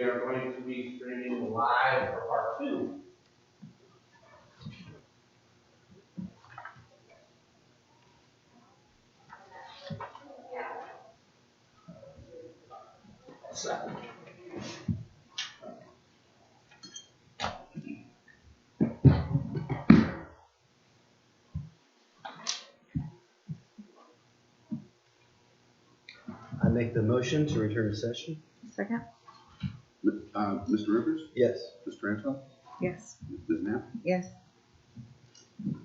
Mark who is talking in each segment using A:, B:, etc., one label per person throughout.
A: are going to be streaming live for part 2. Second.
B: I make the motion to return to session.
C: Second?
D: Mr. Rivers?
B: Yes.
D: Mr. Anton?
C: Yes.
D: Ms. Knapp?
C: Yes.
B: And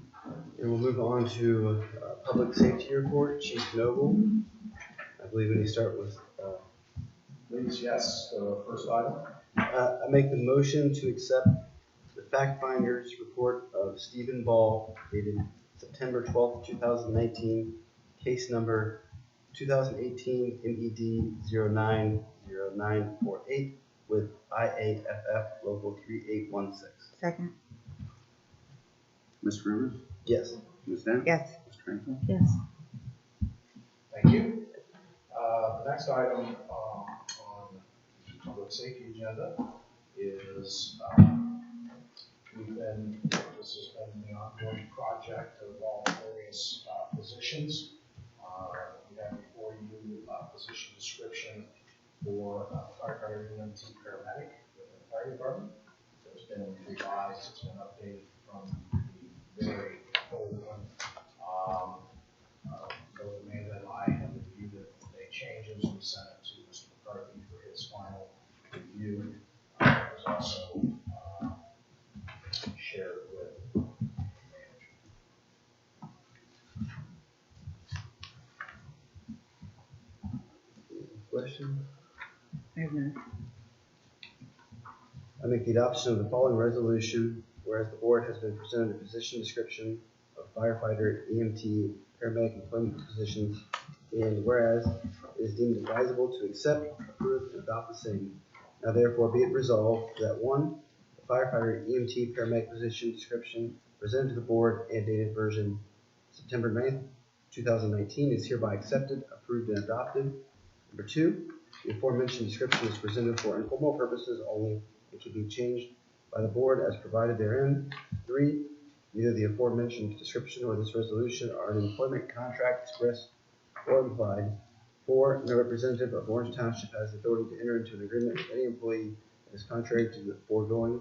B: we'll move on to public safety report. Chief Noble, I believe we need to start with.
A: Please, yes, the first item.
B: I make the motion to accept the fact finder's report of Stephen Ball dated September 12th, 2019, case number 2018 MED 090948 with IAFF local 3816.
C: Second?
D: Mr. Rivers?
B: Yes.
D: Ms. Knapp?
C: Yes.
D: Mr. Anton?
C: Yes.
A: Thank you. The next item on the public safety agenda is this has been the ongoing project of all various positions. We have before you position description for firefighter EMT paramedic within the fire department. It's been revised, it's been updated from the very old one. Both Amanda and I have reviewed it, made changes, we sent it to Mr. McCarthy for his final review. It was also shared with the manager.
B: Question?
C: I have none.
B: I make the adoption of the following resolution, whereas the board has been presented a position description of firefighter, EMT, paramedic employment positions, and whereas it is deemed advisable to accept, approve, and adopt the same, now therefore be it resolved that 1, the firefighter, EMT, paramedic position description presented to the board and dated version September 9th, 2019 is hereby accepted, approved, and adopted. Number 2, the aforementioned description is presented for informal purposes only and can be changed by the board as provided therein. 3, neither the aforementioned description or this resolution are an employment contract expressed or implied. 4, no representative of Orange Township has the authority to enter into an agreement with any employee that is contrary to the foregoing.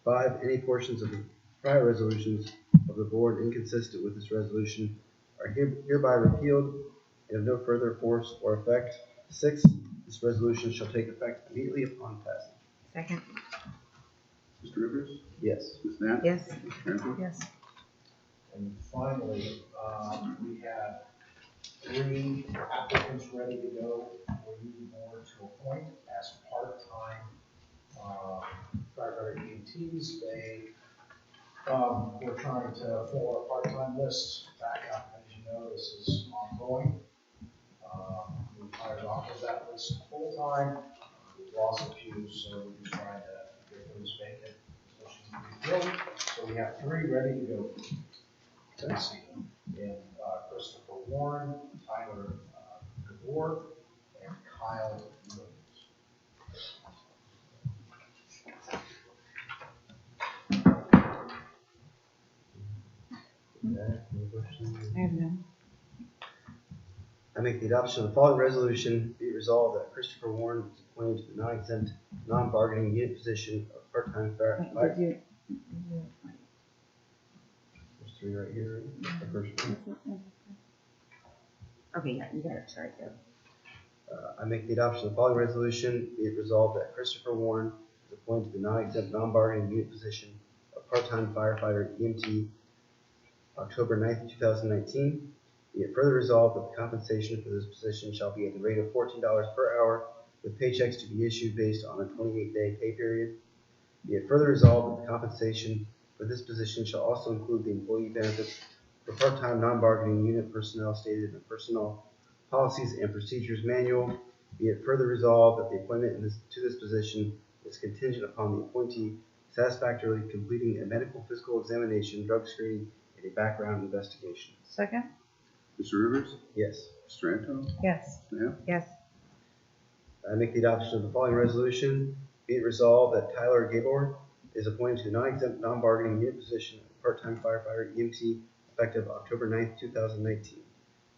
B: 5, any portions of the prior resolutions of the board inconsistent with this resolution are hereby repealed and of no further force or effect. 6, this resolution shall take effect immediately upon passage.
C: Second?
D: Mr. Rivers?
B: Yes.
D: Ms. Knapp?
C: Yes.
D: Mr. Anton?
C: Yes.
A: And finally, we have 3 applicants ready to go for you, the board, to appoint as part-time firefighter EMTs. We're trying to fill our part-time list back up. As you know, this is ongoing. We've hired off of that list full-time. We've lost a few, so we're just trying to get those vacant positions to be filled. So we have 3 ready to go this evening. And Christopher Warren, Tyler DeBoer, and Kyle Williams.
B: Any questions?
C: I have none.
B: I make the adoption of the following resolution. Be it resolved that Christopher Warren is appointed to the non-exempt, non-bargaining unit position of part-time fire.
C: Wait, did
B: There's 3 right here. The first one.
C: Okay, yeah, you got it. Sorry, go.
B: I make the adoption of the following resolution. Be it resolved that Christopher Warren is appointed to the non-exempt, non-bargaining unit position of part-time firefighter EMT October 9th, 2019. Be it further resolved that the compensation for this position shall be at the rate of $14 per hour, with paychecks to be issued based on a 28-day pay period. Be it further resolved that the compensation for this position shall also include the employee benefits for part-time non-bargaining unit personnel stated in the Personnel Policies and Procedures Manual. Be it further resolved that the appointment to this position is contingent upon the appointee satisfactorily completing a medical physical examination, drug screening, and a background investigation.
C: Second?
D: Mr. Rivers?
B: Yes.
D: Mr. Anton?
C: Yes.
D: Ms. Knapp?
C: Yes.
B: I make the adoption of the following resolution. Be it resolved that Tyler Gabor is appointed to the non-exempt, non-bargaining unit position of part-time firefighter EMT effective October 9th, 2019.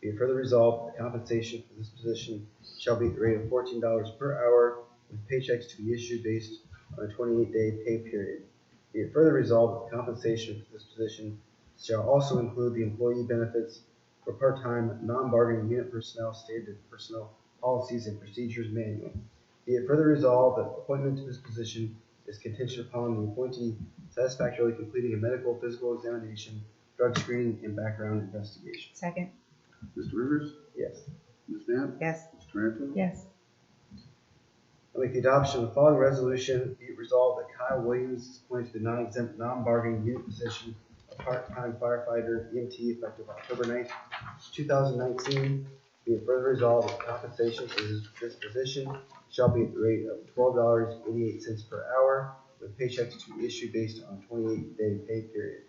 B: Be it further resolved that the compensation for this position shall be at the rate of $14 per hour with paychecks to be issued based on a 28-day pay period. Be it further resolved that the compensation for this position shall also include the employee benefits for part-time, non-bargaining unit personnel stated in the Personnel Policies and Procedures Manual. Be it further resolved that appointment to this position is contingent upon the appointee satisfactorily completing a medical, physical examination, drug screening, and background investigation.
C: Second.
D: Mr. Rivers?
B: Yes.
D: Ms. Knapp?
C: Yes.
D: Mr. Tarantino?
C: Yes.
B: I make the adoption of the following resolution. Be it resolved that Kyle Williams is appointed to the non-exempt, non-bargaining unit position of part-time firefighter EMT effective October 9th, 2019. Be it further resolved that the compensation for this position shall be at the rate of $12.88 per hour with paychecks to be issued based on a 28-day pay period.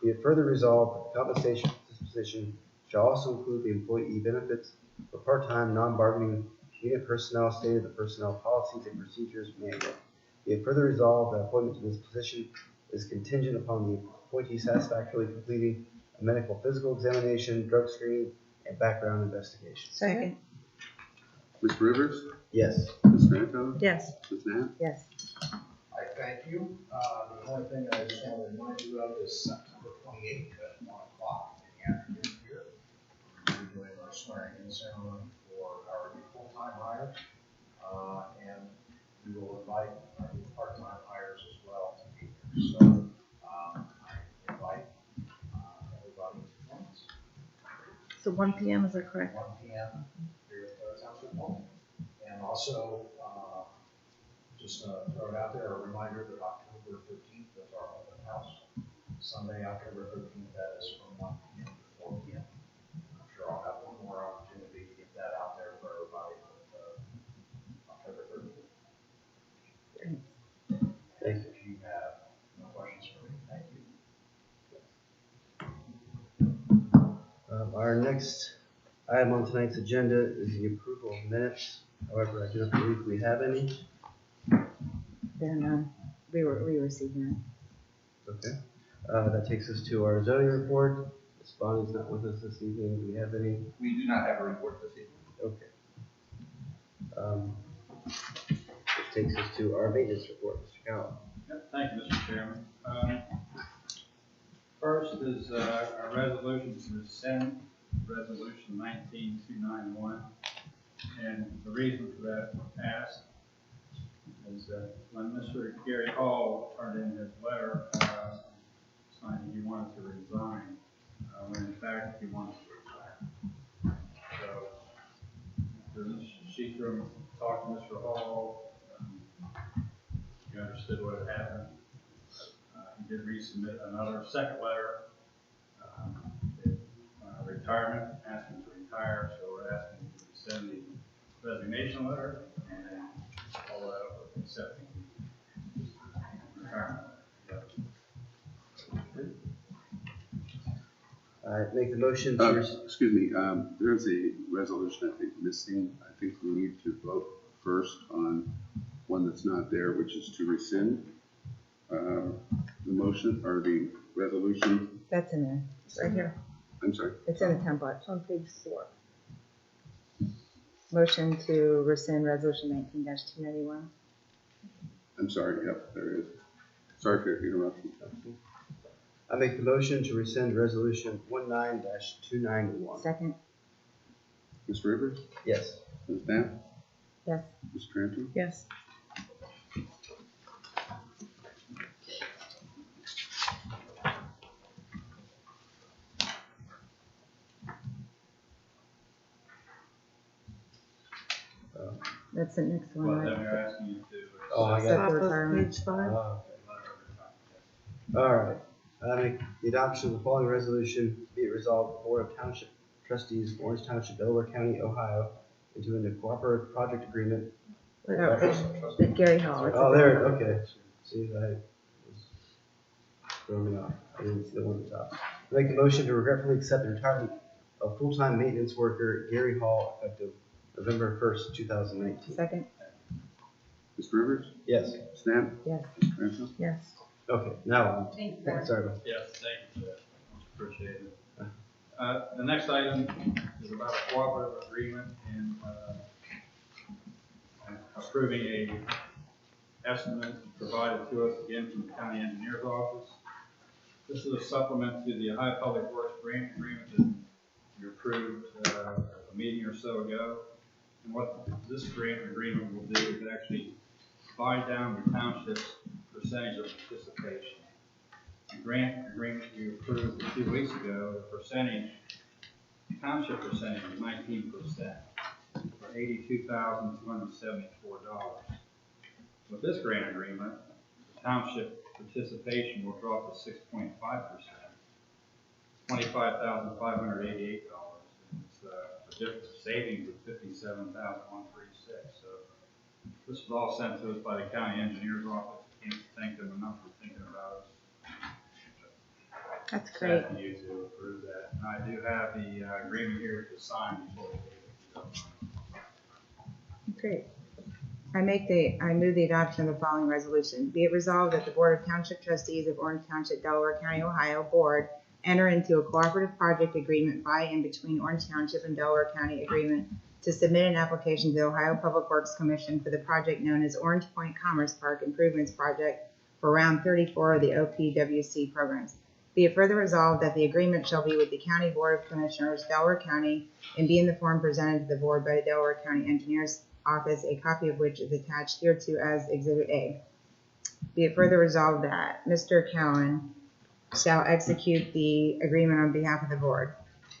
B: Be it further resolved that the compensation for this position shall also include the employee benefits for part-time, non-bargaining unit personnel stated in the Personnel Policies and Procedures Manual. Be it further resolved that appointment to this position is contingent upon the appointee satisfactorily completing a medical physical examination, drug screening, and background investigation.
C: Second.
D: Mr. Rivers?
B: Yes.
D: Ms. Tarantino?
C: Yes.
D: Ms. Knapp?
C: Yes.
A: I thank you. The only thing I just want to remind you of is September 28th at 1 o'clock in the afternoon here. We'll be doing our swearing-in ceremony for our new full-time hires. And we will invite our new part-time hires as well to be here. So I invite everybody to join us.
C: So 1 p.m. is that correct?
A: 1 p.m. here at the Township Hall. And also, just throw it out there, a reminder that October 13th is our open house. Sunday, October 13th, that is from 1 p.m. to 4 p.m. I'm sure I'll have one more opportunity to get that out there for everybody with October 13th.
B: Thank you.
A: If you have no questions for me, thank you.
B: Our next item on tonight's agenda is the approval of minutes. However, I do not believe we have any.
C: Then we received none.
B: Okay. That takes us to our zoning report. Ms. Bonnie's not with us this evening. Do we have any?
E: We do not have a report this evening.
B: Okay. Which takes us to our maintenance report, Mr. Cowell.
E: Yep, thank you, Mr. Chairman. First is a resolution to rescind resolution 19291. And the reason for that ask is that when Mr. Gary Hall turned in his letter saying he wanted to resign, when in fact he wanted to retire. So Mr. Sheethram talked to Mr. Hall. He understood what had happened. He did resubmit another second letter, retirement, asking to retire. So we're asking to rescind the resignation letter and then follow that up with accepting the retirement letter.
B: I make the motion to.
D: Excuse me, there's a resolution I think missing. I think we need to vote first on one that's not there, which is to rescind the motion or the resolution.
C: That's in there. It's right here.
D: I'm sorry.
C: It's in the template. It's on page 4. Motion to rescind resolution 19-291.
D: I'm sorry. Yep, there it is. Sorry for your interruption.
B: I make the motion to rescind resolution 19-291.
C: Second.
D: Mr. Rivers?
B: Yes.
D: Ms. Knapp?
C: Yes.
D: Mr. Tarantino?
C: Yes. That's the next one,
E: Well,
C: right?
E: then we're asking you to.
B: Oh, I got
C: Top
B: it.
C: of retirement.
B: Oh, okay. All right. I make the adoption of the following resolution. Be it resolved, the Board of Township Trustees, Orange Township, Delaware County, Ohio, into a cooperative project agreement.
C: But Gary Hall. it's
B: Oh,
C: a-
B: there. Okay. See, I was throwing me off. I didn't see the one at the top. I make the motion to regretfully accept the retirement of full-time maintenance worker Gary Hall effective November 1st, 2019.
C: Second.
D: Mr. Rivers?
B: Yes.
D: Snap?
C: Yes.
D: Randall?
C: Yes.
B: Okay, now,
F: Thank you.
B: sorry.
E: Yes, thank you, Jeff. Appreciate it. The next item is about a cooperative agreement and approving a estimate provided to us again from the county engineer's office. This is a supplement to the Ohio Public Works grant agreement that we approved a meeting or so ago. And what this grant agreement will do is actually buy down the township's percentage of participation. The grant agreement we approved a few weeks ago, the percentage, township percentage is 19% for $82,274. With this grant agreement, the township participation will drop to 6.5%, $25,588. And it's a difference of savings of $57,136. So this was all sent to us by the county engineer's office. Can't thank them enough for thinking about us.
C: That's great.
E: Asking you to approve that. And I do have the agreement here to sign before we leave.
C: Great. I move the adoption of the following resolution. Be it resolved that the Board of Township Trustees of Orange Township, Delaware County, Ohio Board enter into a cooperative project agreement by and between Orange Township and Delaware County agreement to submit an application to the Ohio Public Works Commission for the project known as Orange Point Commerce Park Improvements Project for round 34 of the OPWC programs. Be it further resolved that the agreement shall be with the County Board of Commissioners, Delaware County, and be in the form presented to the Board by the Delaware County Engineers Office, a copy of which is attached hereto as Exhibit A. Be it further resolved that Mr. Cowan shall execute the agreement on behalf of the Board.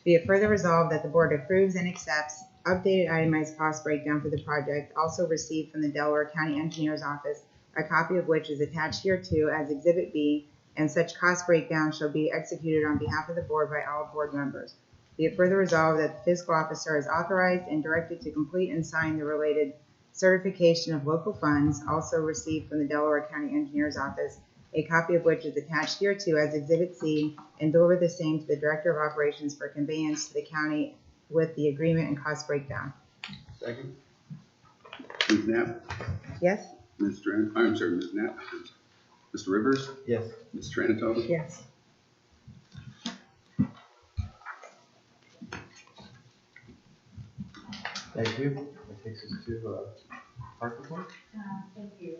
C: Be it further resolved that the Board approves and accepts updated itemized cost breakdown for the project, also received from the Delaware County Engineers Office, a copy of which is attached hereto as Exhibit B, and such cost breakdown shall be executed on behalf of the Board by all Board members. Be it further resolved that the fiscal officer is authorized and directed to complete and sign the related certification of local funds, also received from the Delaware County Engineers Office, a copy of which is attached hereto as Exhibit C, and deliver the same to the Director of Operations for conveyance to the county with the agreement and cost breakdown.
B: Second?
D: Ms. Knapp?
C: Yes?
D: Ms. Knapp? Mr. Rivers?
B: Yes.
D: Ms. Tranatola?
C: Yes.
B: Thank you. That takes us to, park report.
F: Thank you.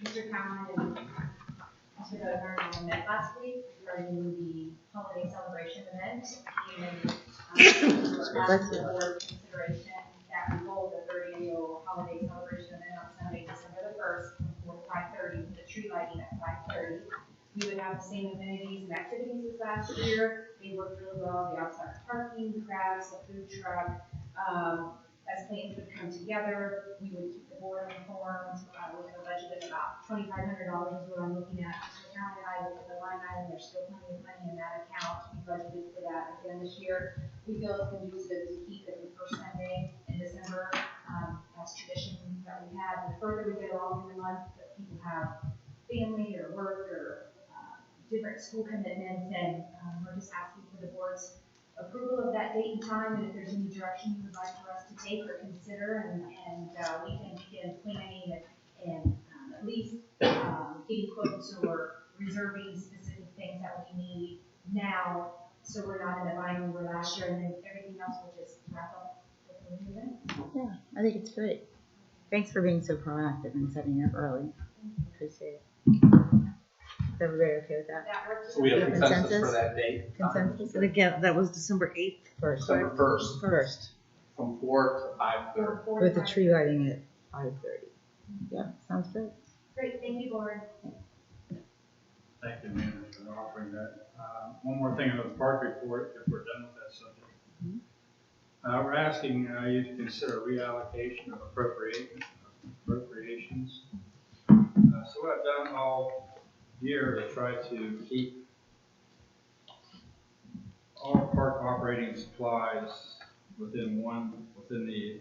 F: Mr. Cowan and Mr. Bernard met last week regarding the holiday celebration event. And last board consideration that we hold the third annual holiday celebration event on Sunday, December the 1st, from 5:30, with the tree lighting at 5:30. We would have the same amenities and activities as last year. They worked really well, the outside parking, the crafts, the food truck. As plans would come together, we would keep the board informed. We have a budget of about $2,500 is what I'm looking at. Mr. Cowan and I looked at the line item, there's still plenty of money in that account. We budgeted for that again this year. We feel it's conducive to keep it the first Sunday in December. That's tradition that we have. The further we get along in the month, that people have family or work or different school commitments, and we're just asking for the board's approval of that date and time, and if there's any direction you would like for us to take or consider, and we can begin planning and at least getting quotes or reserving specific things that we need now, so we're not in a bind we were last year, and then everything else will just wrap up with the event.
C: Yeah, I think it's great. Thanks for being so proactive and setting it up early. Appreciate it. Is everybody okay with that?
F: That works.
G: So we have consensus
C: Consensus?
G: for that date?
C: Consensus?
H: And again, that was December 8th.
C: First.
G: December 1st,
C: First.
G: from 4 to 5:30.
C: With the tree lighting at 5:30. Yeah, sounds great.
F: Great, thank you, board.
E: Thank you, Amanda, for offering that. One more thing on the park report, if we're done with that subject. We're asking you to consider reallocation of appropriations. So what I've done all year to try to keep all park operating supplies within the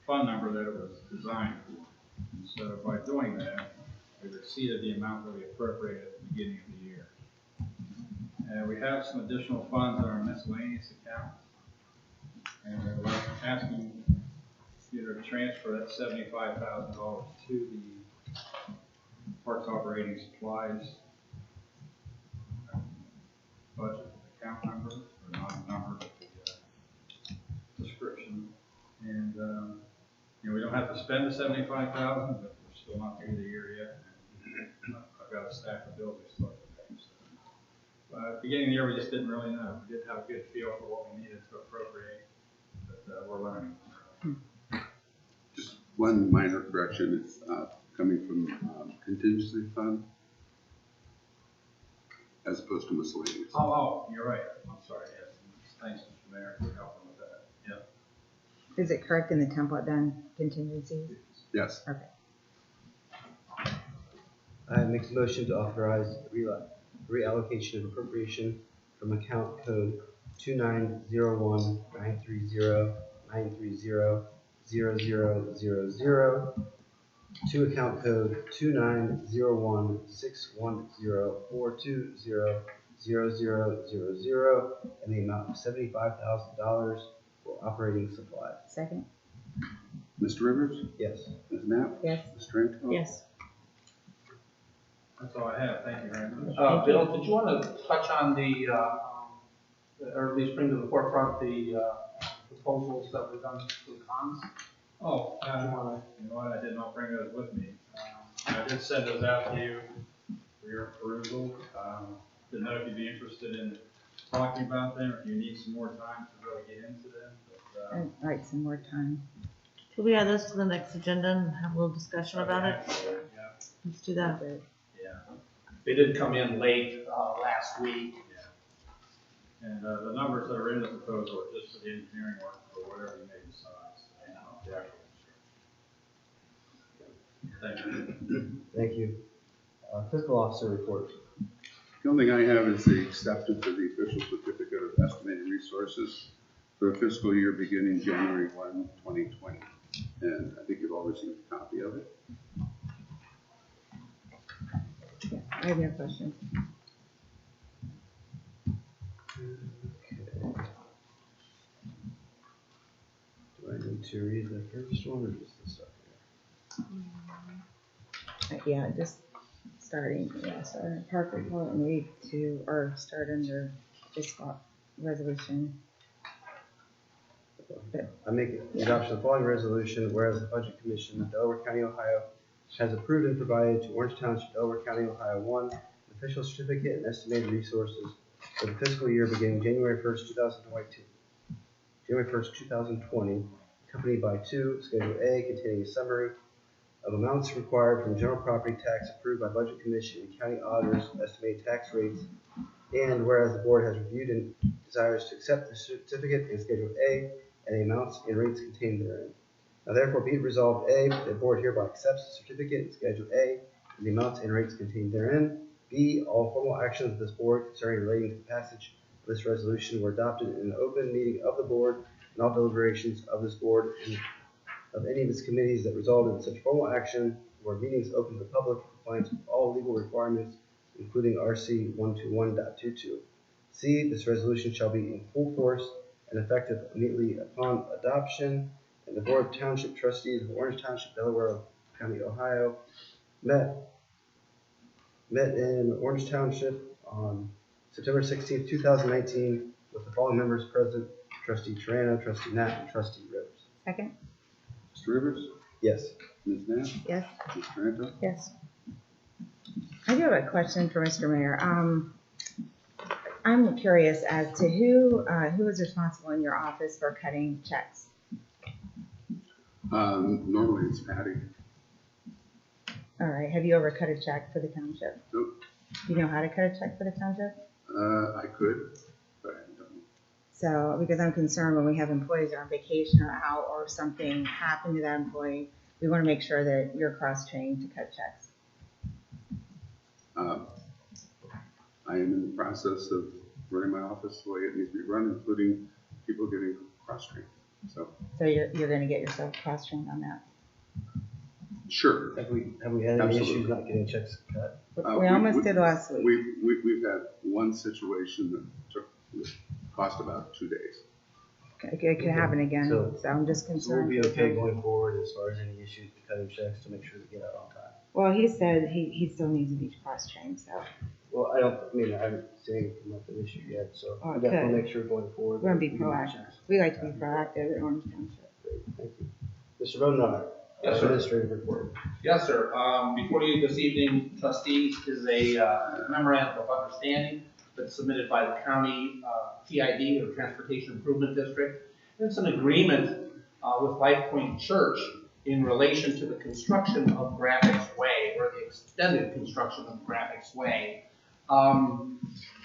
E: fund number that it was designed for. And so by doing that, we've exceeded the amount that we appropriated at the beginning of the year. And we have some additional funds in our miscellaneous account. And we're asking you to transfer that $75,000 to the Parks Operating Supplies budget account number, or not number, but the description. And, we don't have to spend the $75,000, but we're still not through the year yet. And I've got a stack of bills we still have to pay. So, at the beginning of the year, we just didn't really know. We did have a good feel for what we needed to appropriate, but we're learning.
D: Just one minor correction, it's coming from contingency fund as opposed to miscellaneous.
E: Oh, you're right. I'm sorry, yes. Thanks, Mr. Mayor, for helping with that. Yep.
C: Is it correct in the template done, contingencies?
D: Yes.
C: Okay.
B: I make a motion to authorize reallocation of appropriation from account code 2901-930-930-0000 to account code 2901-610-420-0000 in the amount of $75,000 for operating supplies.
C: Second?
D: Mr. Rivers?
B: Yes.
D: Ms. Knapp?
C: Yes.
D: Ms. Trento?
C: Yes.
E: That's all I have. Thank you very much.
G: Bill, did you want to touch on or at least bring to the forefront the proposals that were done for the cons?
E: Oh, you know what? I did not bring those with me. I did send those out to you for your perusal. Didn't know if you'd be interested in talking about them, or if you need some more time to really get into them. But,
C: I'd like some more time.
H: Could we add this to the next agenda and have a little discussion about it?
E: Yeah,
H: Let's do that.
E: yeah.
G: They did come in late last week.
E: And the numbers that are in the proposal are just for the engineering work or whatever you may decide. So, the actual construction. Thank you.
B: Thank you. Fiscal officer report.
D: The only thing I have is the acceptance of the official certificate of estimated resources for the fiscal year beginning January 1, 2020. And I think you've all received a copy of it.
C: Yeah, I have no questions.
B: Okay. Do I need to read the first one or just the stuff?
C: Yeah, just starting park report and read to, or start under this resolution.
B: I make the adoption of the following resolution, whereas the Budget Commission of Delaware County, Ohio has approved and provided to Orange Township, Delaware County, Ohio, one, an official certificate and estimated resources for the fiscal year beginning January 1st, 2022. January 1st, 2020, accompanied by two, Schedule A, containing a summary of amounts required from general property tax approved by Budget Commission and county auditors, estimated tax rates, and whereas the board has reviewed and desires to accept the certificate in Schedule A and the amounts and rates contained therein. Now therefore be it resolved, A, that the board hereby accepts the certificate in Schedule A and the amounts and rates contained therein. B, all formal actions of this board concerning relating to the passage of this resolution were adopted in an open meeting of the board, and all deliberations of this board and of any of its committees that resulted in such formal action were meetings open to the public in compliance with all legal requirements, including RC 121.22. C, this resolution shall be in full force and effective immediately upon adoption, and the Board of Township Trustees of Orange Township, Delaware County, Ohio, met in Orange Township on September 16th, 2019, with the following members present: Trustee Triano, Trustee Knapp, and Trustee Rivers.
C: Second?
D: Mr. Rivers?
B: Yes.
D: Ms. Knapp?
C: Yes.
D: Ms. Trento?
C: Yes. I do have a question for Mr. Mayor. I'm curious as to who is responsible in your office for cutting checks?
D: Normally it's Patty.
C: All right. Have you ever cut a check for the township?
D: Nope.
C: You know how to cut a check for the township?
D: I could, but I don't.
C: So, because I'm concerned when we have employees that are on vacation or out or something happened to that employee, we want to make sure that you're cross-trained to cut checks.
D: I am in the process of running my office the way it needs to be run, including people getting cross-trained. So
C: you're going to get yourself cross-trained on that.
D: sure.
B: Have we had any
D: Absolutely.
B: issues not getting checks cut?
C: We almost did last week.
D: We've had one situation that cost about 2 days.
C: it could happen again,
B: So-
C: so I'm just
B: So we'll
C: concerned.
B: be okay going forward as far as any issues with cutting checks to make sure they get out on time.
C: Well, he said he still needs to be cross-trained, so
B: Well, I haven't seen it come up an issue yet, so
C: Oh,
B: we'll definitely
C: okay.
B: make sure going forward.
C: we're gonna be
B: that we do
C: proactive.
B: checks.
C: We like to be proactive at Orange Township.
B: Great, thank you. Mr. Rodenauer.
I: Yes, sir.
B: Administrative report.
I: Yes, sir. Before you this evening, trustees, is a memorandum of understanding that's submitted by the county TID, or Transportation Improvement District. It's an agreement with Life Point Church in relation to the construction of Graphics Way, or the extended construction of Graphics Way.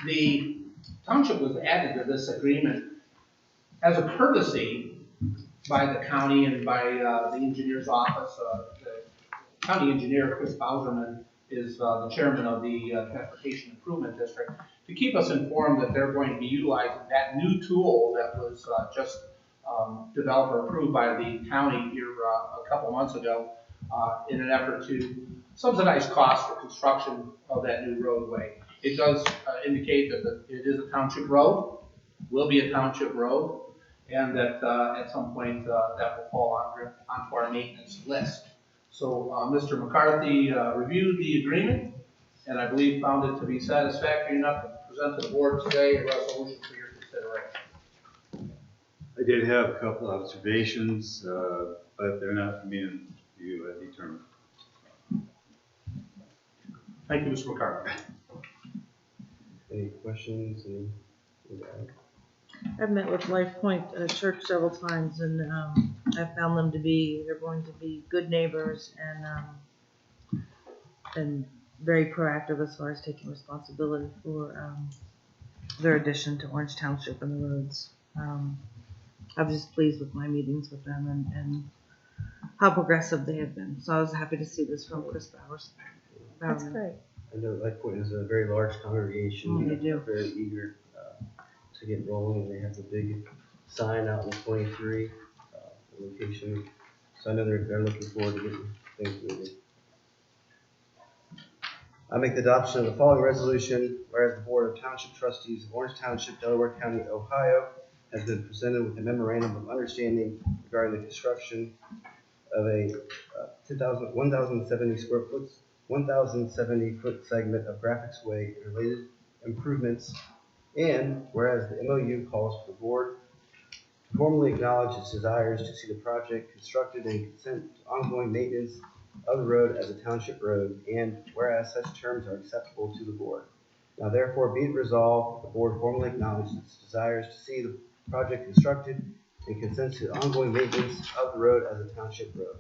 I: The township was added to this agreement as a courtesy by the county and by the engineer's office. The county engineer, Chris Bauserman, is the chairman of the Transportation Improvement District, to keep us informed that they're going to be utilizing that new tool that was just developed or approved by the county here a couple months ago in an effort to subsidize costs for construction of that new roadway. It does indicate that it is a township road, will be a township road, and that at some point that will fall onto our maintenance list. So Mr. McCarthy reviewed the agreement, and I believe found it to be satisfactory enough to present to the board today a resolution for your consideration.
J: I did have a couple observations, but they're not for me and you determine.
I: Thank you, Mr. McCarthy.
B: Any questions? Any to add?
H: I've met with Life Point Church several times, and I've found them to be, they're going to be good neighbors and very proactive as far as taking responsibility for their addition to Orange Township and the roads. I was just pleased with my meetings with them and how progressive they have been. So I was happy to see this from Chris Bowers.
C: That's great.
B: I know Life Point is a very large congregation.
H: They do.
B: They're very eager to get rolling. They have the big sign out in 23 location. So I know they're looking forward to getting things moving. I make the adoption of the following resolution, whereas the Board of Township Trustees of Orange Township, Delaware County, Ohio, has been presented with a memorandum of understanding regarding the construction of a 1,070 foot segment of Graphics Way and related improvements. And whereas the MOU calls for the board to formally acknowledge its desires to see the project constructed and consent to ongoing maintenance of the road as a township road, and whereas such terms are acceptable to the board. Now therefore be it resolved, the board formally acknowledges its desires to see the project constructed and consents to ongoing maintenance of the road as a township road.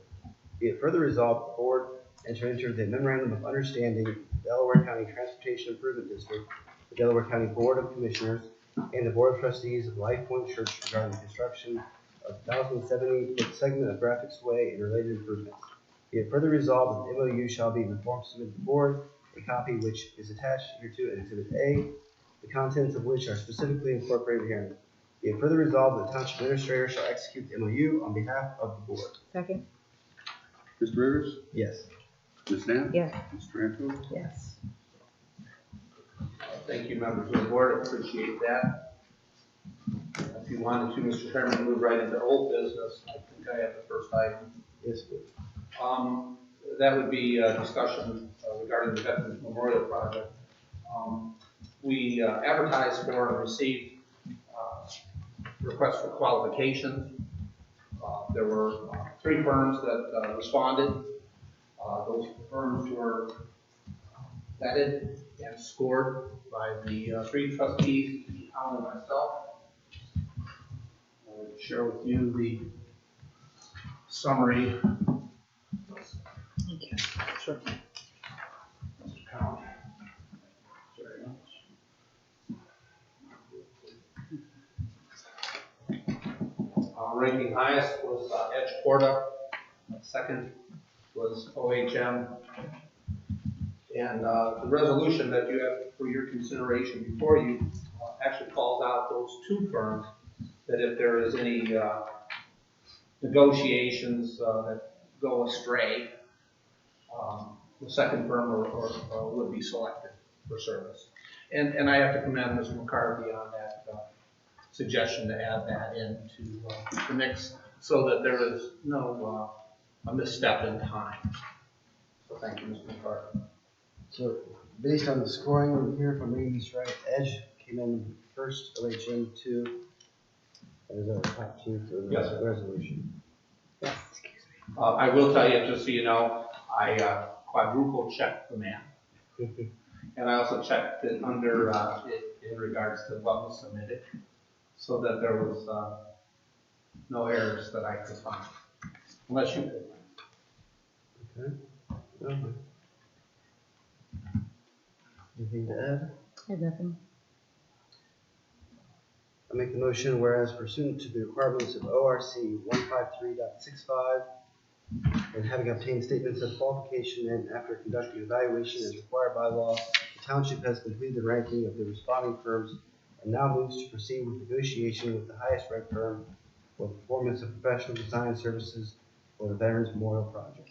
B: Be it further resolved, the board enter into the memorandum of understanding with the Delaware County Transportation Improvement District, the Delaware County Board of Commissioners, and the Board of Trustees of Life Point Church regarding the construction of 1,070 foot segment of Graphics Way and related improvements. Be it further resolved that the MOU shall be in form submitted to the board, a copy which is attached hereto in Exhibit A, the contents of which are specifically incorporated herein. Be it further resolved that the Township Administrator shall execute the MOU on behalf of the board.
C: Second?
D: Mr. Rivers?
B: Yes.
D: Ms. Ham?
C: Yes.
D: Mr. Franco?
C: Yes.
I: Thank you, members of the board. I appreciate that. If you wanted to, Mr. Chairman, move right into old business. I think I have the first item.
B: Yes, please.
I: That would be a discussion regarding the Veterans Memorial Project. We advertised for and received requests for qualifications. There were 3 firms that responded. Those firms were vetted and scored by the 3 trustees, Alan and myself. I will share with you the summary.
H: Okay.
I: Sure. Mr. Count. Very much. Ranking highest was Edge Porta. Second was OHM. And the resolution that you have for your consideration before you actually calls out those 2 firms, that if there is any negotiations that go astray, the second firm or would be selected for service. And I have to commend Mr. McCarthy on that suggestion to add that into the mix so that there is no a misstep in time. So thank you, Mr. McCarthy.
B: So based on the scoring here, if I'm reading this right, Edge came in first, OHM 2, as our top two for the
I: Yes, sir.
B: resolution.
I: I will tell you, just so you know, I quadruple checked the map. And I also checked it under, in regards to what was submitted, so that there was no errors that I could find, unless you could.
B: Okay. Okay. Anything to add?
C: I have nothing.
B: I make the motion, whereas pursuant to the requirements of ORC 153.65, and having obtained statements of qualification and after conducting evaluation as required by law, the township has completed the ranking of the responding firms and now moves to proceed with negotiation with the highest ranked firm for the performance of professional design services for the Veterans Memorial Project.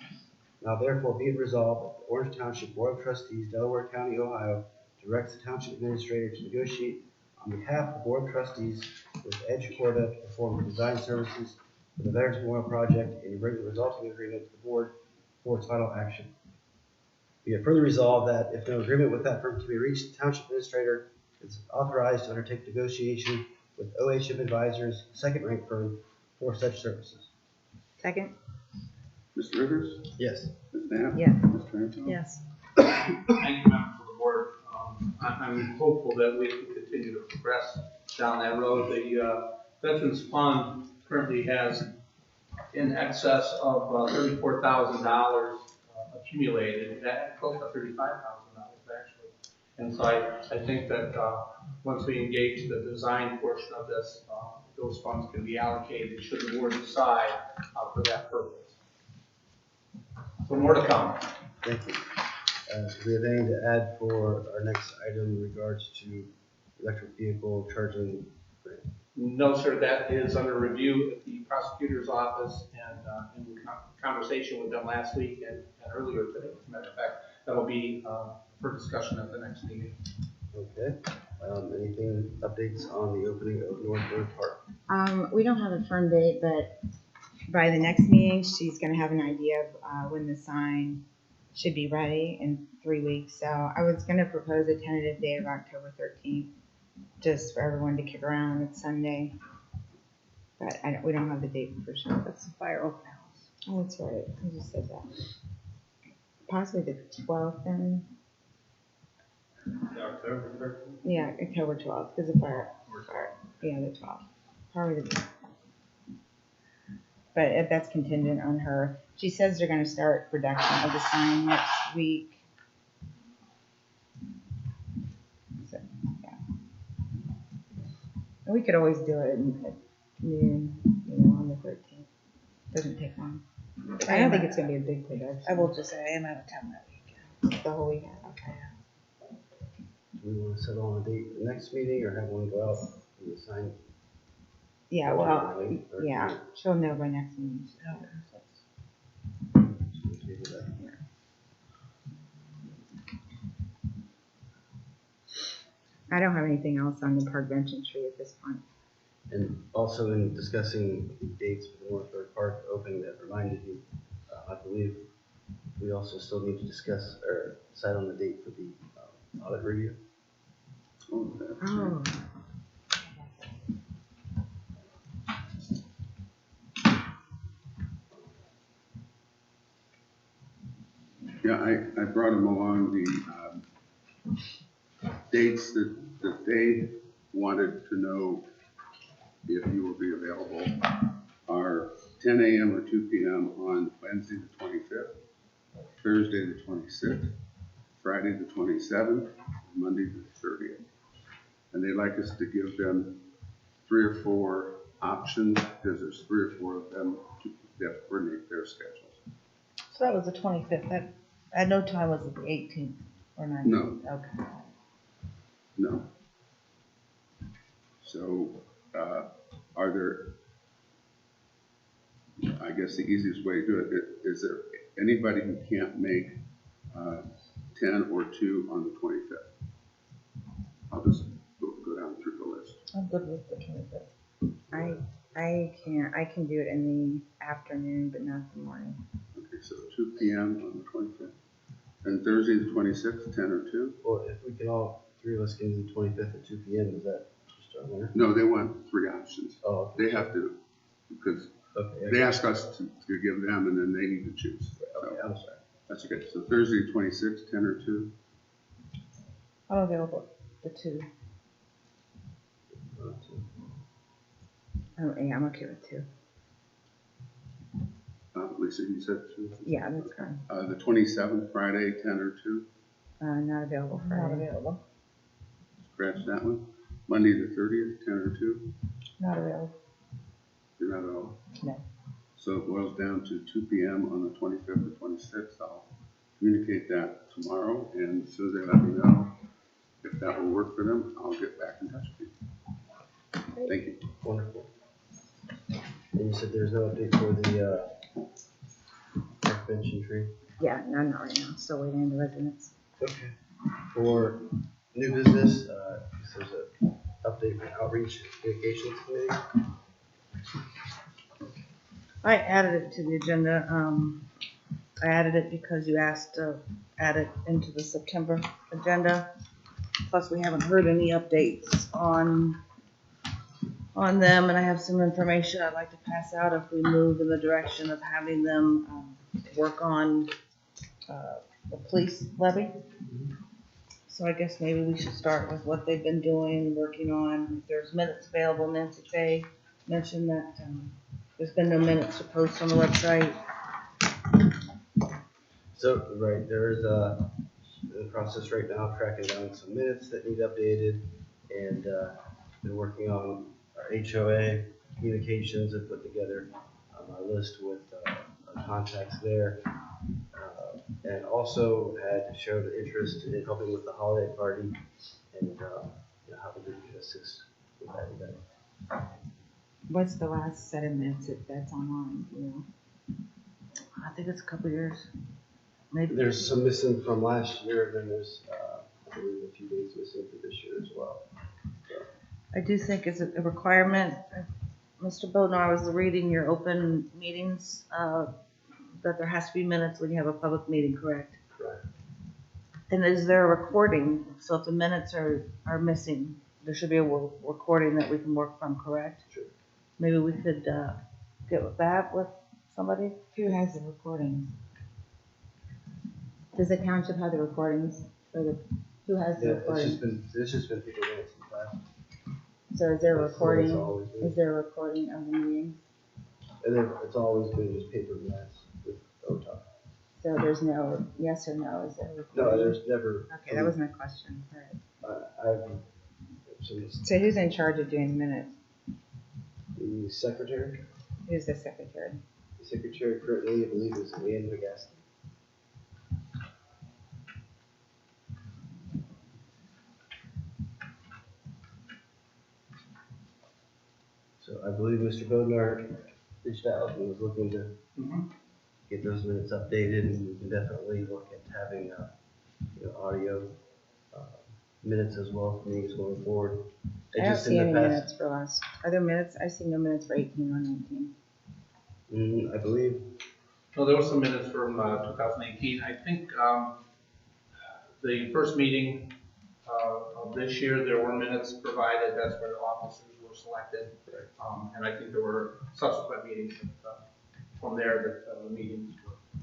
B: Now therefore be it resolved that the Orange Township Board of Trustees, Delaware County, Ohio, directs the township administrator to negotiate on behalf of the Board of Trustees with Edge Corda to perform the design services for the Veterans Memorial Project and bring the resulting agreement to the board for its final action. Be it further resolved that if no agreement with that firm can be reached, the township administrator is authorized to undertake negotiation with OHM Advisors, second ranked firm, for such services.
C: Second?
D: Mr. Rivers?
B: Yes.
D: Ms. Knapp?
C: Yes.
D: Mr. Anton?
H: Yes.
I: Thank you, members of the board. I'm hopeful that we can continue to progress down that road. The Veterans Fund currently has in excess of $34,000 accumulated, that close to $35,000 actually. And so I think that once we engage the design portion of this, those funds can be allocated should the board decide for that purpose. So more to come.
B: Thank you. Do we have anything to add for our next item in regards to electric vehicle charging grant?
I: No, sir, that is under review at the prosecutor's office and in conversation with them last week and earlier today. As a matter of fact, that'll be for discussion at the next meeting.
B: Okay. Anything, updates on the opening of North Road Park?
C: We don't have a firm date, but by the next meeting, she's gonna have an idea of when the sign should be ready in 3 weeks. So I was gonna propose a tentative date of October 13th, just for everyone to kick around. It's Sunday. But we don't have the date for sure.
H: That's the fire open house.
C: Oh, that's right. I just said that. Possibly the 12th then.
E: October 13th?
C: Yeah, October 12th, because of fire. Yeah, the 12th. Probably the 12th. But if that's contingent on her. She says they're gonna start production of the sign next week. So, yeah. And we could always do it at noon, on the 13th. Doesn't take long. I don't think it's gonna be a big production.
H: I will just say I am out of town that weekend.
C: The whole weekend, okay.
B: Do we want to settle on a date for the next meeting or have one go out for the sign?
C: Yeah, well, yeah, she'll know by next meeting. I don't have anything else on the park bench and tree at this point.
B: And also in discussing the dates for the North Road Park opening that reminded me, I believe we also still need to discuss or decide on the date for the audit review.
D: Oh, that's right.
C: Oh.
D: Yeah, I brought them along the dates that they wanted to know if you will be available are 10 a.m. or 2 p.m. on Wednesday the 25th, Thursday the 26th, Friday the 27th, Monday the 30th. And they'd like us to give them 3 or 4 options because there's 3 or 4 of them that have to coordinate their schedules.
H: So that was the 25th. That at no time was it the 18th or 19th?
D: No.
H: Okay.
D: No. So, are there, I guess the easiest way to do it, is there anybody who can't make 10 or 2 on the 25th? I'll just go down through the list.
H: I'm good with the 25th.
C: I can do it in the afternoon, but not the morning.
D: Okay, so 2 PM on the 25th. And Thursday, the 26th, 10 or 2?
B: Well, if we can all, three of us can do the 25th at 2 PM, is that just our winner?
D: No, they want 3 options.
B: Oh, okay.
D: They have to, because
B: Okay,
D: they ask us to give them and then they need to choose.
B: okay,
D: So
B: I'm sorry.
D: that's okay. So Thursday, 26th, 10 or 2?
H: I'm available the 2.
C: Oh, yeah, I'm okay with 2.
D: Lisa, you said 2?
C: Yeah, that's fine.
D: The 27th, Friday, 10 or 2?
C: Not available
H: Not
C: Friday.
H: available.
D: Scratch that one. Monday, the 30th, 10 or 2?
H: Not available.
D: You're not at all?
H: No.
D: So it boils down to 2 PM on the 25th or 26th. I'll communicate that tomorrow, and as soon as they let me know if that will work for them, I'll get back in touch with you. Thank you.
B: Wonderful. And you said there's no update for the, park bench and tree?
C: Yeah, no, not right now. Still waiting on the residents.
B: Okay. For new business, there's an update from Outreach Communications Committee.
H: I added it to the agenda. I added it because you asked to add it into the September agenda. Plus, we haven't heard any updates on them, and I have some information I'd like to pass out if we move in the direction of having them work on the police levy. So I guess maybe we should start with what they've been doing, working on. If there's minutes available, Nancy Faye mentioned that there's been no minutes to post on the website.
B: So, right, there's a process right now tracking down some minutes that need updated, and been working on our HOA communications and put together my list with our contacts there. And also had showed interest in helping with the holiday party and how we could assist with that event.
C: What's the last set of minutes that's online? You know?
H: I think it's a couple years. Maybe.
B: There's some missing from last year, and then there's I believe a few days missing for this year as well.
H: I do think it's a requirement. Mr. Bowden, I was reading your open meetings, that there has to be minutes when you have a public meeting, correct?
B: Correct.
H: And is there a recording? So if the minutes are missing, there should be a recording that we can work from, correct?
B: Sure.
H: Maybe we could get with that with somebody?
C: Who has the recordings? Does the township have the recordings? Who has the
B: Yeah,
C: recordings?
B: it's just been people minutes in the past.
C: So is there a
B: That's the way
C: recording?
B: it's always been.
C: Is there a recording of the meetings?
B: And then it's always been just paper minutes with OTOP.
C: So there's no yes or no? Is there a
B: No,
C: recording?
B: there's never.
C: Okay, that was my question. All right.
B: I've, so
C: So who's in charge of doing the minutes?
B: the secretary.
C: Who's the secretary?
B: The secretary currently, I believe, is Leanne McGasky. So I believe Mr. Bodnar reached out and was looking to get those minutes updated, and we can definitely look at having audio minutes as well for meetings going forward.
C: I don't
B: Just
C: see
B: in
C: any
B: the past,
C: minutes for last. Are there minutes? I see no minutes for 18 or 19.
B: I believe.
I: No, there was some minutes from 2018. I think the first meeting of this year, there were minutes provided. That's where the officers were selected. And I think there were subsequent meetings from there that the meetings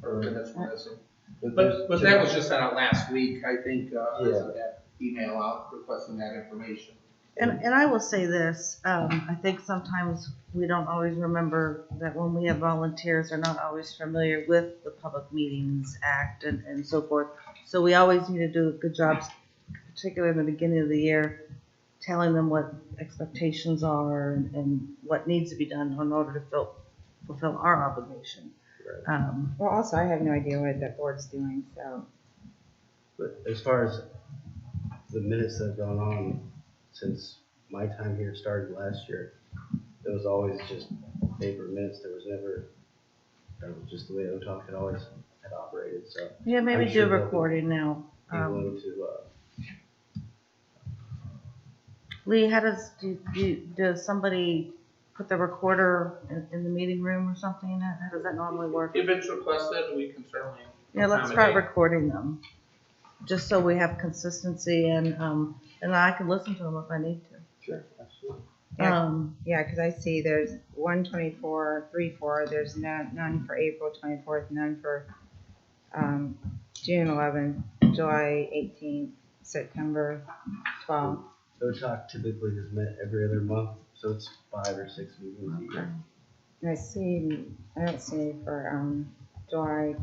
I: were, or minutes were missing. But that was just sent out last week. I think I sent that email out requesting that information.
H: And I will say this, I think sometimes we don't always remember that when we have volunteers, they're not always familiar with the Public Meetings Act and so forth. So we always need to do a good job, particularly in the beginning of the year, telling them what expectations are and what needs to be done in order to fulfill our obligation.
C: Well, also, I have no idea what that board's doing, so.
B: But as far as the minutes that have gone on since my time here started last year, it was always just paper minutes. There was never, that was just the way OTOC had always had operated, so.
H: Yeah, maybe
B: I'm
H: do
B: sure
H: a
B: they'll
H: recording now.
B: Be willing to,
H: Lee, how does somebody put the recorder in the meeting room or something? How does that normally work?
I: If it's requested, we can certainly
H: Yeah, let's try
I: accommodate.
H: recording them, just so we have consistency and I can listen to them if I need to.
B: Sure, absolutely.
C: Yeah, because I see there's 1/24/3/4. There's none for April 24th, none for June 11th, July 18th, September 12th.
B: OTOC typically is met every other month, so it's 5 or 6 meetings a year.
C: And I don't see any for July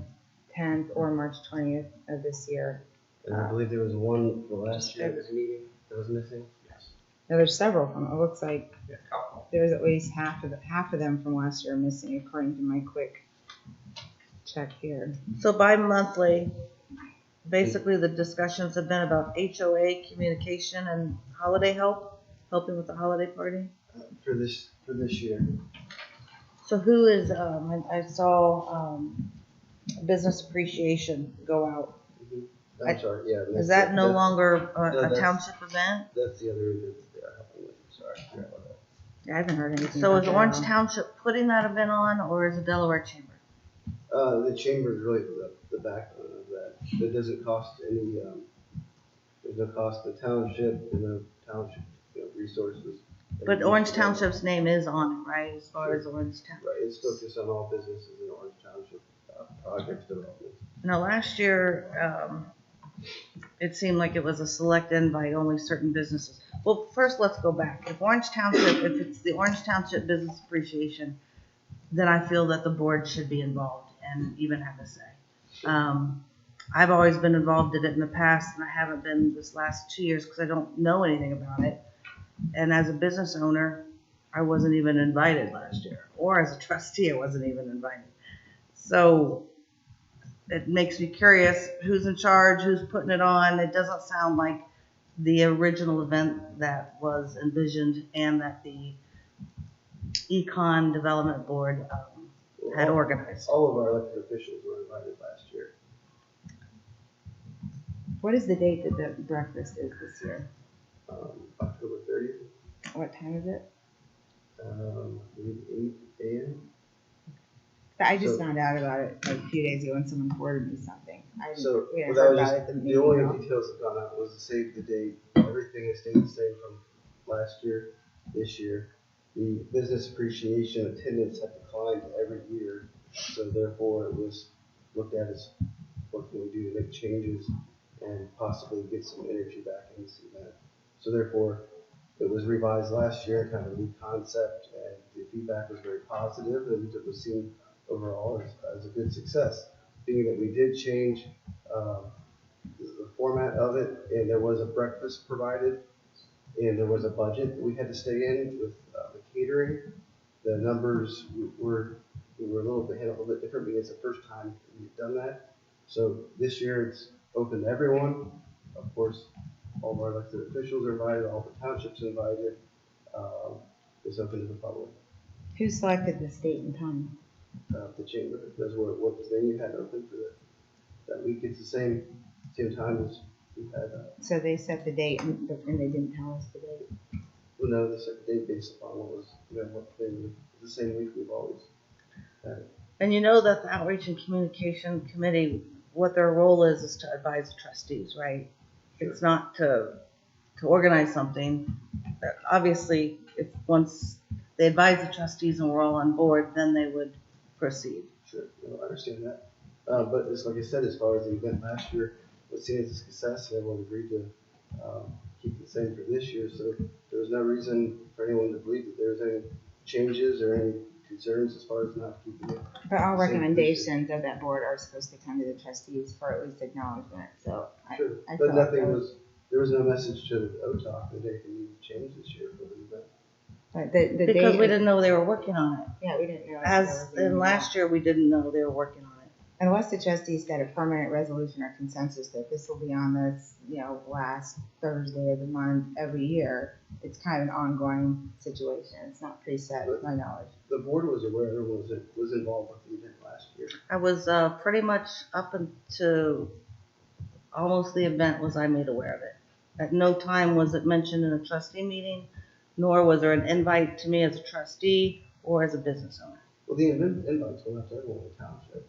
C: 10th or March 20th of this year.
B: And I believe there was one for last year's meeting that was missing.
I: Yes.
C: Now there's several from. It looks like
I: Yeah, couple.
C: there's at least half of them from last year missing, according to my quick check here.
H: So bi-monthly, basically the discussions have been about HOA communication and holiday helping with the holiday party.
B: For this year.
H: So who is, I saw, business appreciation go out.
B: I'm sorry, yeah.
H: Is that no longer
B: No,
H: a
B: that's-
H: township event?
B: That's the other event that they are helping with. I'm sorry, I forgot about that.
C: Yeah, I haven't heard anything.
H: So
C: about
H: is
C: that
H: Orange
C: at all.
H: Township putting that event on, or is it Delaware Chamber?
B: The chamber is really the backbone of that. It doesn't cost any, there's no cost to township, and no township, resources.
H: But Orange Township's name is on it, right, as far as Orange Town?
B: Right, it's focused on all businesses in Orange Township, projects development.
H: Now, last year, it seemed like it was a select invite, only certain businesses. Well, first, let's go back. If it's the Orange Township Business Appreciation, then I feel that the board should be involved and even have a say. I've always been involved in it in the past, and I haven't been this last 2 years because I don't know anything about it. And as a business owner, I wasn't even invited last year, or as a trustee, I wasn't even invited. So it makes me curious who's in charge, who's putting it on. It doesn't sound like the original event that was envisioned and that the Econ Development Board had organized.
B: All of our elected officials were invited last year.
C: What is the date that the breakfast is this year?
B: October 30th,
C: What time is it?
B: I believe 8 a.m.
C: I just
B: So-
C: found out about it like a few days ago when someone forwarded me something.
B: So,
C: we
B: well,
C: hadn't
B: that
C: heard
B: was
C: about
B: just,
C: it at the
B: the
C: meeting,
B: only
C: no?
B: details that gone out was to save the date. Everything has stayed the same from last year, this year. The business appreciation attendance had declined every year, so therefore it was looked at as what can we do to make changes and possibly get some energy back in this event. So therefore, it was revised last year, kind of a new concept, and the feedback was very positive, and it was seen overall as a good success. Being that we did change the format of it, and there was a breakfast provided, and there was a budget that we had to stay in with the catering. The numbers were a little bit different because it's the first time we've done that. So this year it's open to everyone. Of course, all of our elected officials are invited, all the townships are invited. It's open to the public.
C: Who selected this date and time?
B: The chamber, that's what venue had open for that week. It's the same time as we had.
C: So they set the date and they didn't tell us the date.
B: Well, no, they set the date based upon what was, what venue. It's the same week we've always had it.
H: And you know that the Outreach and Communication Committee, what their role is to advise the trustees, right?
B: Sure.
H: It's not to organize something. Obviously, if once they advise the trustees and we're all on board, then they would proceed.
B: Sure, I understand that. But it's like I said, as far as the event last year was seen as a success, and everyone agreed to keep it the same for this year. So there was no reason for anyone to believe that there was any changes or any concerns as far as not keeping it.
C: But all
B: Same
C: recommendations of that board are supposed to come to the trustees for at least acknowledgement, so
B: Sure,
C: I
B: but
C: felt like
B: nothing
C: that
B: was, there was no message to the OTOC that anything needed to change this year for the event.
C: but the
H: Because
C: date
H: we
C: is-
H: didn't know they were working on it.
C: Yeah, we didn't know.
H: As in last year, we didn't know they were working on it.
C: Unless the trustees set a permanent resolution or consensus that this will be on this, last Thursday of the month every year, it's kind of an ongoing situation. It's not preset, to my knowledge.
B: The board was aware everyone was involved with the event last year.
H: I was pretty much up until almost the event was I made aware of it. At no time was it mentioned in a trustee meeting, nor was there an invite to me as a trustee or as a business owner.
B: Well, the invites went out to everyone in the township.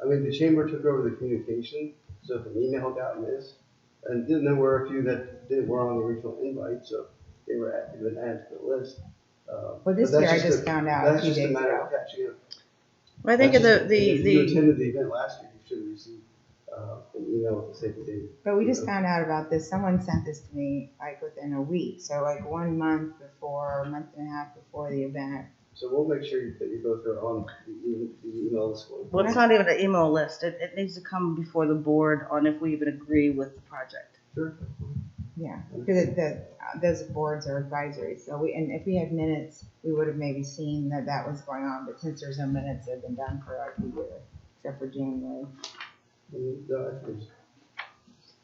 B: I mean, the chamber took over the communication, so if an email got missed, and then there were a few that were on the original invite, so they were been added to the list.
C: Well, this
B: but
C: year I
B: that's
C: just found out a
B: That's
C: few
B: just a
C: days
B: matter
C: ago.
B: of catching up.
H: Well, I think of
B: If you
H: the
B: attended the event last year, you should have received an email with the safety date.
C: But we just found out about this. Someone sent this to me like within a week. So like 1 month before, a month and a half before the event.
B: So we'll make sure that you both are on the email list.
H: well, it's not even an email list. It needs to come before the board on if we even agree with the project.
B: Sure.
C: Yeah, because those boards are advisory. So and if we had minutes, we would have maybe seen that that was going on. But since there's no minutes, they've been done for like a year, except for January.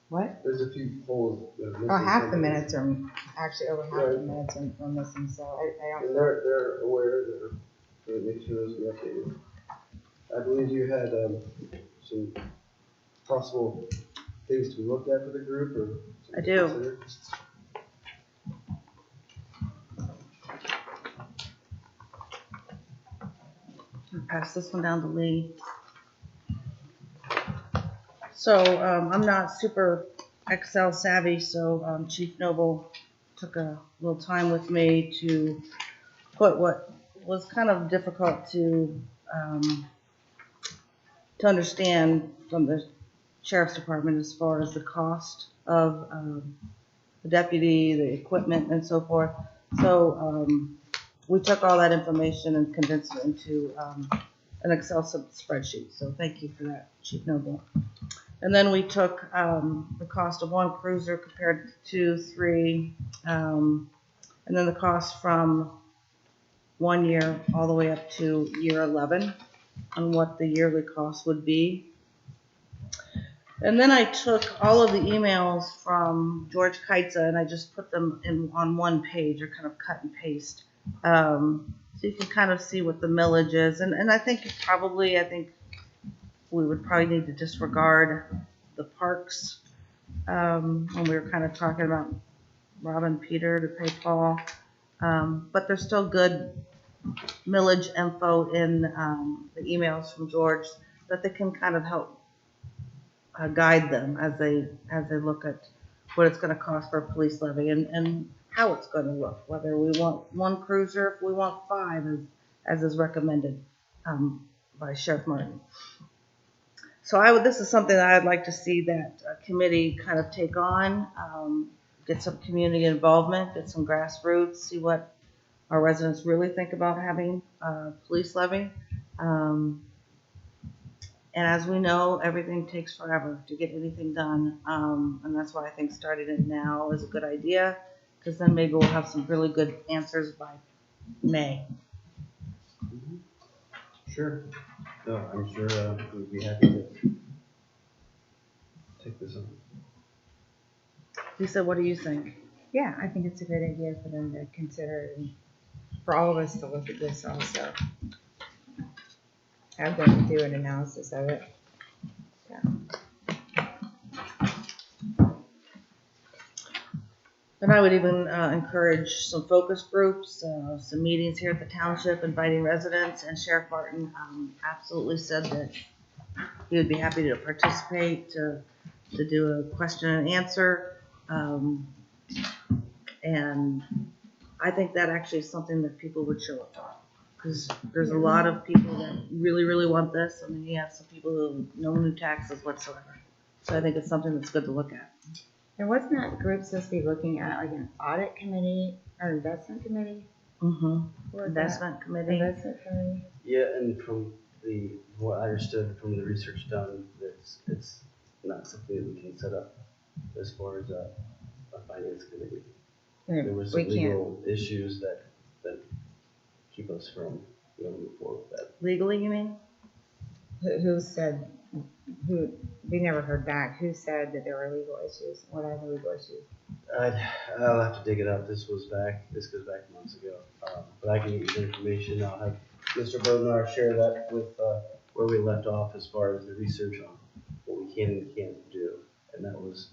C: What?
B: There's a few polls.
C: Oh, half the minutes are, actually over half the minutes are missing, so I don't.
B: And they're aware, they make sure those are updated. I believe you had, some possible things to look at for the group, or?
H: I do.
B: Consider?
H: I'll pass this one down to Lee. So I'm not super Excel savvy, so Chief Noble took a little time with me to put what was kind of difficult to understand from the sheriff's department as far as the cost of the deputy, the equipment, and so forth. So we took all that information and condensed it into an Excel spreadsheet. So thank you for that, Chief Noble. And then we took the cost of one cruiser compared to 2, 3, and then the cost from 1 year all the way up to year 11 and what the yearly cost would be. And then I took all of the emails from George Keitza and I just put them on one page, or kind of cut and paste. So you can kind of see what the millage is. And I think we would probably need to disregard the parks when we were kind of talking about robbing Peter to pay Paul. But there's still good millage info in the emails from George that they can kind of help guide them as they look at what it's going to cost for a police levy and how it's going to look, whether we want 1 cruiser, if we want 5 as is recommended by Sheriff Martin. So this is something that I'd like to see that committee kind of take on, get some community involvement, get some grassroots, see what our residents really think about having a police levy. And as we know, everything takes forever to get anything done. And that's why I think starting it now is a good idea, because then maybe we'll have some really good answers by May.
B: Sure. No, I'm sure we'd be happy to take this on.
H: Lisa, what do you think?
C: Yeah, I think it's a good idea for them to consider, and for all of us to look at this also. Have them do an analysis of it. Yeah.
H: And I would even encourage some focus groups, some meetings here at the township, inviting residents. And Sheriff Martin absolutely said that he would be happy to participate, to do a question and answer. And I think that actually is something that people would show up for. Because there's a lot of people that really, really want this. I mean, you have some people who have no new taxes whatsoever. So I think it's something that's good to look at.
C: And wasn't that group supposed to be looking at like an audit committee or investment committee?
H: Mm-hmm. Investment committee.
C: Investment committee.
B: Yeah, and from what I understood from the research done, it's not something that we can set up as far as a finance committee. There were some legal issues that keep us from moving forward with that.
H: Legally, you mean?
C: Who said? Who? We never heard back. Who said that there were legal issues? What are the legal issues?
B: I'll have to dig it up. This goes back months ago. But I can get you the information. I'll have Mr. Bodnar share that with where we left off as far as the research on what we can and can't do. And that was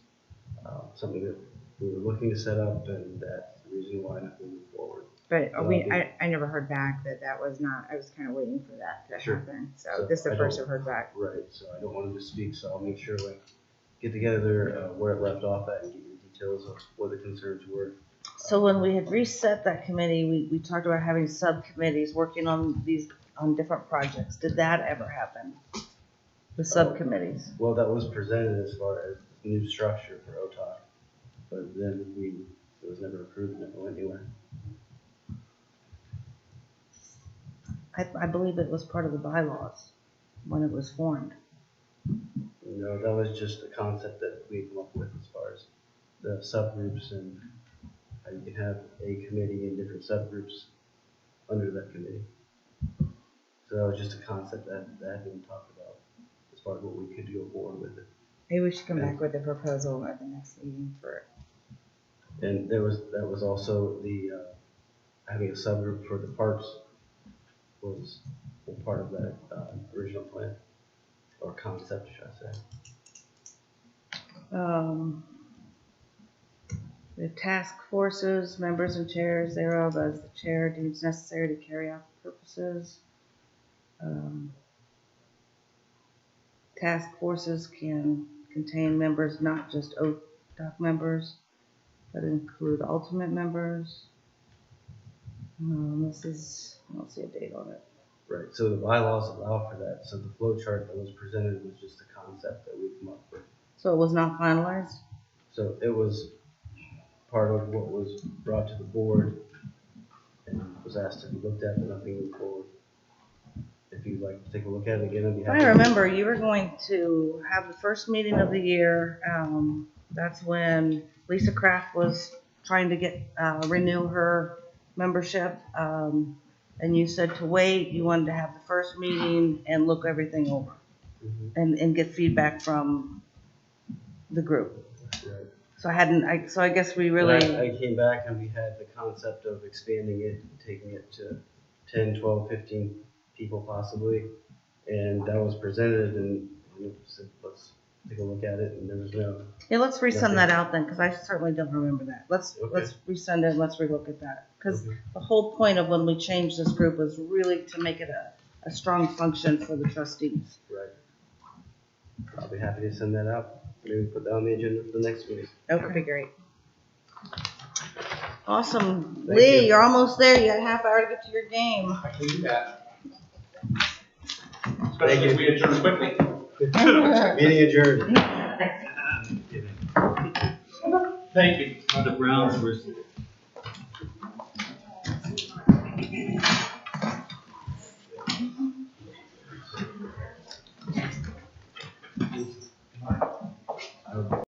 B: something that we were looking to set up, and that's the reason why not moving forward.
C: But
B: So
C: I never heard back that was not, I was kind of waiting for that to
B: Sure.
C: happen. So
B: So
C: this is the
B: I
C: first
B: don't-
C: I've heard back.
B: Right, so I don't want to misspeak, so I'll make sure we get together where it left off at and get you details of what the concerns were.
H: So when we had reset that committee, we talked about having subcommittees working on different projects. Did that ever happen? The subcommittees?
B: Well, that was presented as far as the new structure for OTOC, but then it was never approved, never went anywhere.
H: I believe it was part of the bylaws when it was formed.
B: No, that was just a concept that we came up with as far as the subgroups and how you can have a committee and different subgroups under that committee. So that was just a concept that had been talked about as far as what we could go forward with it.
C: Maybe we should come back with a proposal at the next meeting for it.
B: And that was also the having a subgroup for the parks was part of that original plan or concept, should I say?
H: The task forces, members and chairs thereof, as the chair deems necessary to carry out the purposes. Task forces can contain members, not just OTOC members, but include alternate members. I don't see a date on it.
B: Right, so the bylaws allow for that, so the flow chart that was presented was just a concept that we come up with.
H: So it was not finalized?
B: So it was part of what was brought to the board and was asked to be looked at, but nothing moved forward. If you'd like to take a look at it again, I'd be
H: If
B: happy.
H: I remember, you were going to have the first meeting of the year. That's when Lisa Kraft was trying to renew her membership. And you said to wait, you wanted to have the first meeting and look everything over
B: Mhm.
H: and get feedback from the group.
B: Right.
H: So I guess we
B: And
H: really,
B: I came back and we had the concept of expanding it, taking it to 10, 12, 15 people possibly. And that was presented and we said, let's take a look at it, and there was no.
H: yeah, let's resend that out then, because I certainly don't remember that. Let's
B: Okay.
H: resend it and let's relook at that. Because
B: Okay.
H: the whole point of when we changed this group was really to make it a strong function for the trustees.
B: Right. I'll be happy to send that out. Maybe put that on the agenda for the next meeting.
C: That'd be great.
H: Awesome.
B: Thank
H: Lee,
B: you.
H: you're almost there. You got a half hour to get to your game.
I: I can do that. Especially if we adjourn quickly.
B: Meeting adjourned.
I: Thank you.
J: The Browns were